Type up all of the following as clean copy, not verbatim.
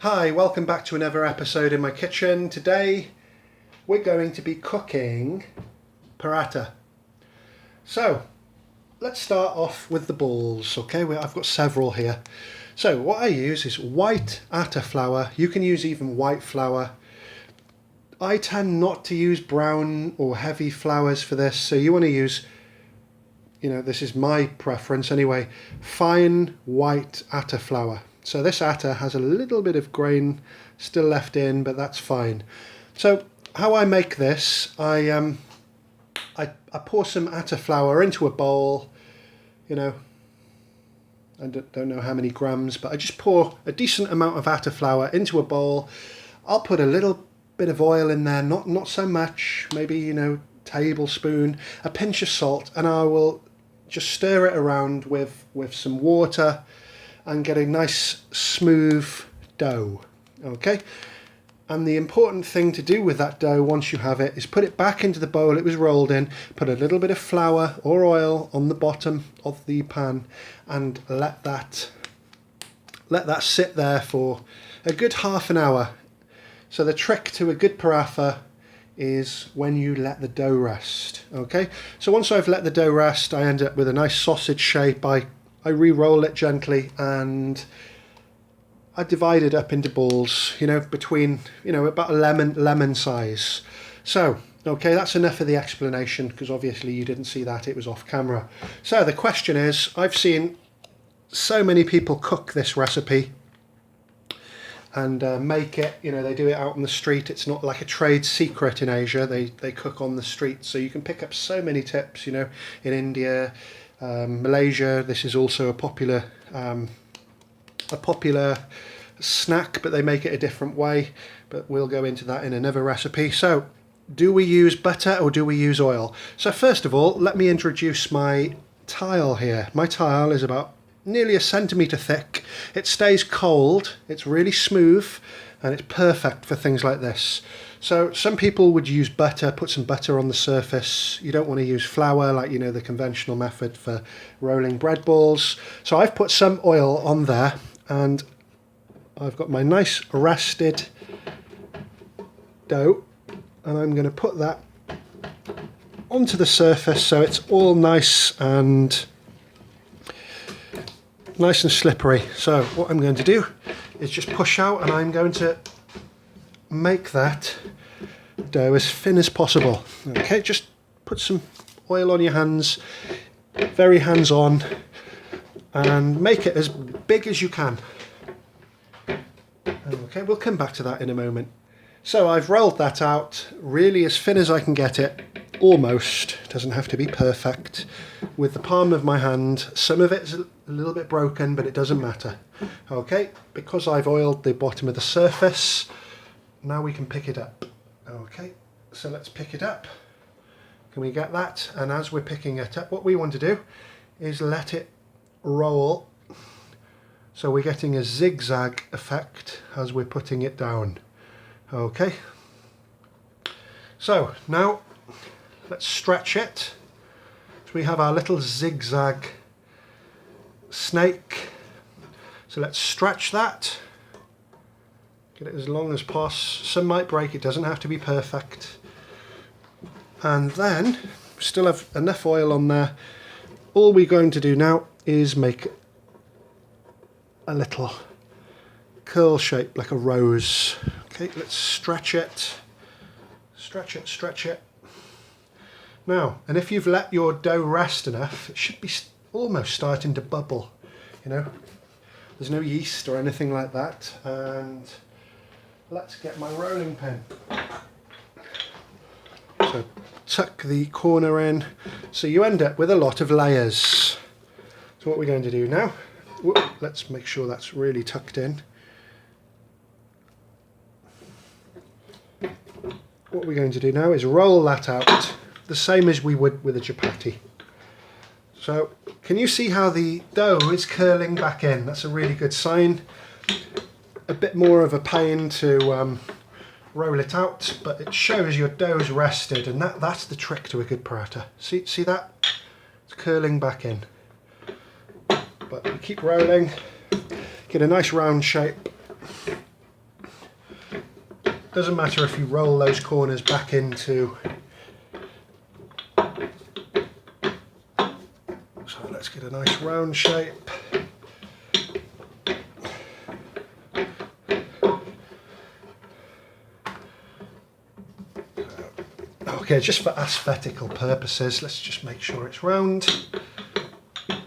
Hi, welcome back to another episode in my kitchen. Today we're going to be cooking paratha. So let's start off with the balls, okay? I've got several here. So what I use is white atta flour. You can use even white flour. I tend not to use brown or heavy flours for this, so you want to use, this is my preference anyway, fine white atta flour. So this atta has a little bit of grain still left in, but that's fine. So how I make this, I pour some atta flour into a bowl, I don't know how many grams, but I just pour a decent amount of atta flour into a bowl. I'll put a little bit of oil in there, not so much, maybe, tablespoon, a pinch of salt, and I will just stir it around with some water and get a nice smooth dough, okay? And the important thing to do with that dough once you have it is put it back into the bowl it was rolled in, put a little bit of flour or oil on the bottom of the pan and let that sit there for a good half an hour. So the trick to a good paratha is when you let the dough rest, okay? So once I've let the dough rest, I end up with a nice sausage shape. I re-roll it gently and I divide it up into balls, between, about a lemon size. So, okay, that's enough of the explanation because obviously you didn't see that, it was off camera. So the question is, I've seen so many people cook this recipe and make it, they do it out on the street. It's not like a trade secret in Asia. They cook on the street. So you can pick up so many tips, in India, Malaysia. This is also a popular snack, but they make it a different way. But we'll go into that in another recipe. So do we use butter or do we use oil? So first of all, let me introduce my tile here. My tile is about nearly 1 centimetre thick. It stays cold, it's really smooth, and it's perfect for things like this. So some people would use butter, put some butter on the surface. You don't want to use flour like, the conventional method for rolling bread balls. So I've put some oil on there and I've got my nice rested dough and I'm going to put that onto the surface so it's all nice and slippery. So what I'm going to do is just push out and I'm going to make that dough as thin as possible. Okay, just put some oil on your hands, very hands-on, and make it as big as you can. Okay, we'll come back to that in a moment. So I've rolled that out really as thin as I can get it, almost, doesn't have to be perfect, with the palm of my hand. Some of it's a little bit broken, but it doesn't matter. Okay, because I've oiled the bottom of the surface, now we can pick it up. Okay, so let's pick it up. Can we get that? And as we're picking it up, what we want to do is let it roll. So we're getting a zigzag effect as we're putting it down. Okay, so now let's stretch it. So we have our little zigzag snake. So let's stretch that. Get it as long as possible. Some might break, it doesn't have to be perfect. And then, we still have enough oil on there. All we're going to do now is make a little curl shape like a rose. Okay, let's stretch it. Stretch it, stretch it. Now, and if you've let your dough rest enough, it should be almost starting to bubble, There's no yeast or anything like that. And let's get my rolling pin. So tuck the corner in. So you end up with a lot of layers. So what we're going to do now, let's make sure that's really tucked in. What we're going to do now is roll that out the same as we would with a chapati. So can you see how the dough is curling back in? That's a really good sign. A bit more of a pain to roll it out, but it shows your dough's rested, and that's the trick to a good paratha. See that? It's curling back in. But we keep rolling, get a nice round shape. Doesn't matter if you roll those corners back into. So let's get a nice round shape. Okay, just for aesthetical purposes, let's just make sure it's round.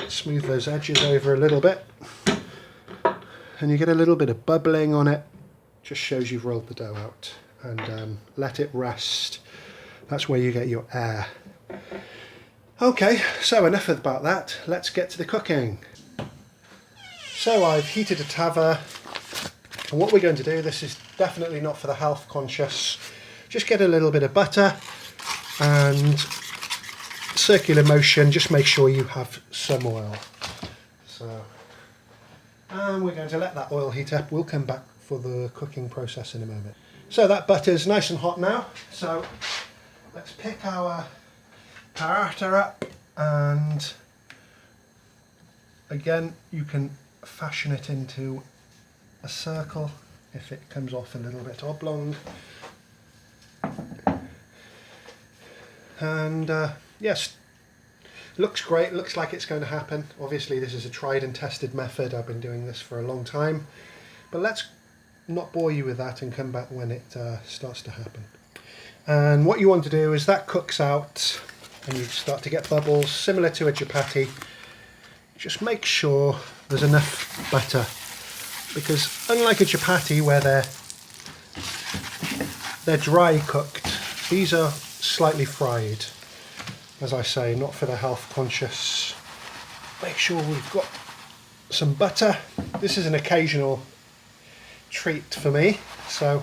Smooth those edges over a little bit. And you get a little bit of bubbling on it. Just shows you've rolled the dough out. And let it rest. That's where you get your air. Okay, so enough about that. Let's get to the cooking. So I've heated a tava. And what we're going to do, this is definitely not for the health conscious. Just get a little bit of butter and circular motion. Just make sure you have some oil. And we're going to let that oil heat up. We'll come back for the cooking process in a moment. So that butter's nice and hot now. So let's pick our paratha up, and again you can fashion it into a circle if it comes off a little bit oblong. And yes, looks great, looks like it's going to happen. Obviously this is a tried and tested method. I've been doing this for a long time, but let's not bore you with that and come back when it starts to happen. And what you want to do is that cooks out and you start to get bubbles similar to a chapati. Just make sure there's enough butter, because unlike a chapati where they're dry cooked, these are slightly fried. As I say, not for the health conscious. Make sure we've got some butter. This is an occasional treat for me, so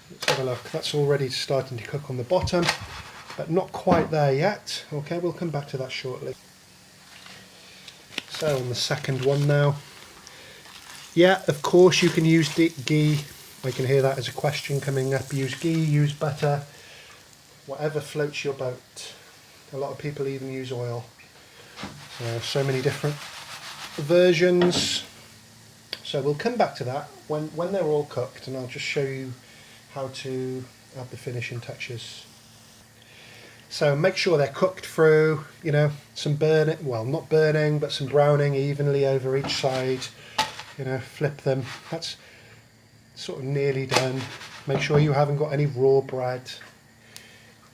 let's have a look. That's already starting to cook on the bottom, but not quite there yet. Okay, we'll come back to that shortly. So on the second one now. Yeah, of course you can use ghee. I can hear that as a question coming up. Use ghee, use butter, whatever floats your boat. A lot of people even use oil. So many different versions. So we'll come back to that when they're all cooked, and I'll just show you how to add the finishing touches. So make sure they're cooked through, you know, some burning, well not burning, but some browning evenly over each side. You know, flip them. That's sort of nearly done. Make sure you haven't got any raw bread.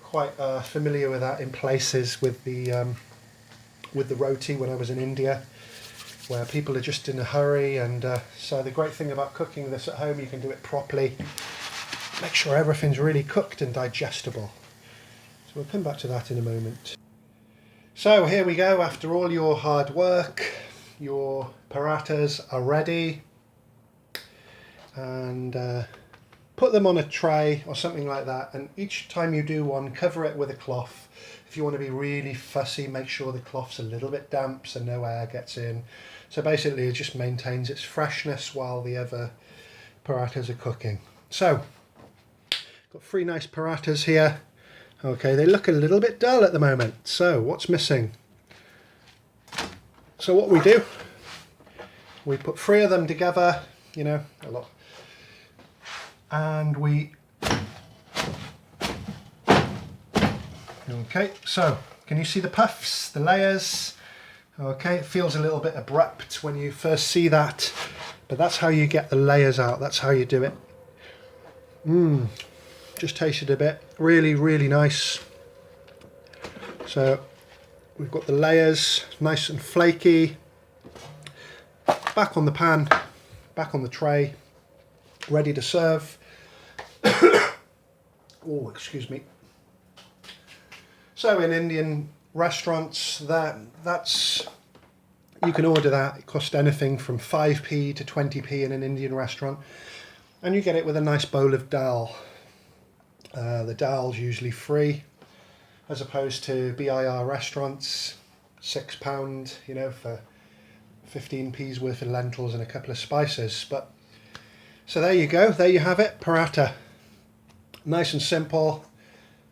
Quite familiar with that in places with the roti when I was in India, where people are just in a hurry, and so the great thing about cooking this at home, you can do it properly. Make sure everything's really cooked and digestible. So we'll come back to that in a moment. So here we go. After all your hard work, your parathas are ready, and put them on a tray or something like that, and each time you do one, cover it with a cloth. If you want to be really fussy, make sure the cloth's a little bit damp so no air gets in. So basically it just maintains its freshness while the other parathas are cooking. So got 3 nice parathas here. Okay, they look a little bit dull at the moment. So what's missing? So what we do, we put 3 of them together, you know, a lot. And we, okay, so can you see the puffs, the layers? Okay, it feels a little bit abrupt when you first see that, but that's how you get the layers out. That's how you do it. Just tasted a bit. Really, really nice. So we've got the layers, nice and flaky. Back on the pan, back on the tray, ready to serve. Oh, excuse me. So in Indian restaurants, that's you can order that. It costs anything from 5p to 20p in an Indian restaurant, and you get it with a nice bowl of dal. The dal's usually free, as opposed to BIR restaurants, £6, you know, for 15p's worth of lentils and a couple of spices. But so there you go, there you have it, paratha. Nice and simple,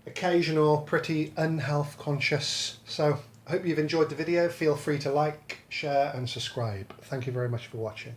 occasional, pretty unhealth conscious. So I hope you've enjoyed the video. Feel free to like, share and subscribe. Thank you very much for watching.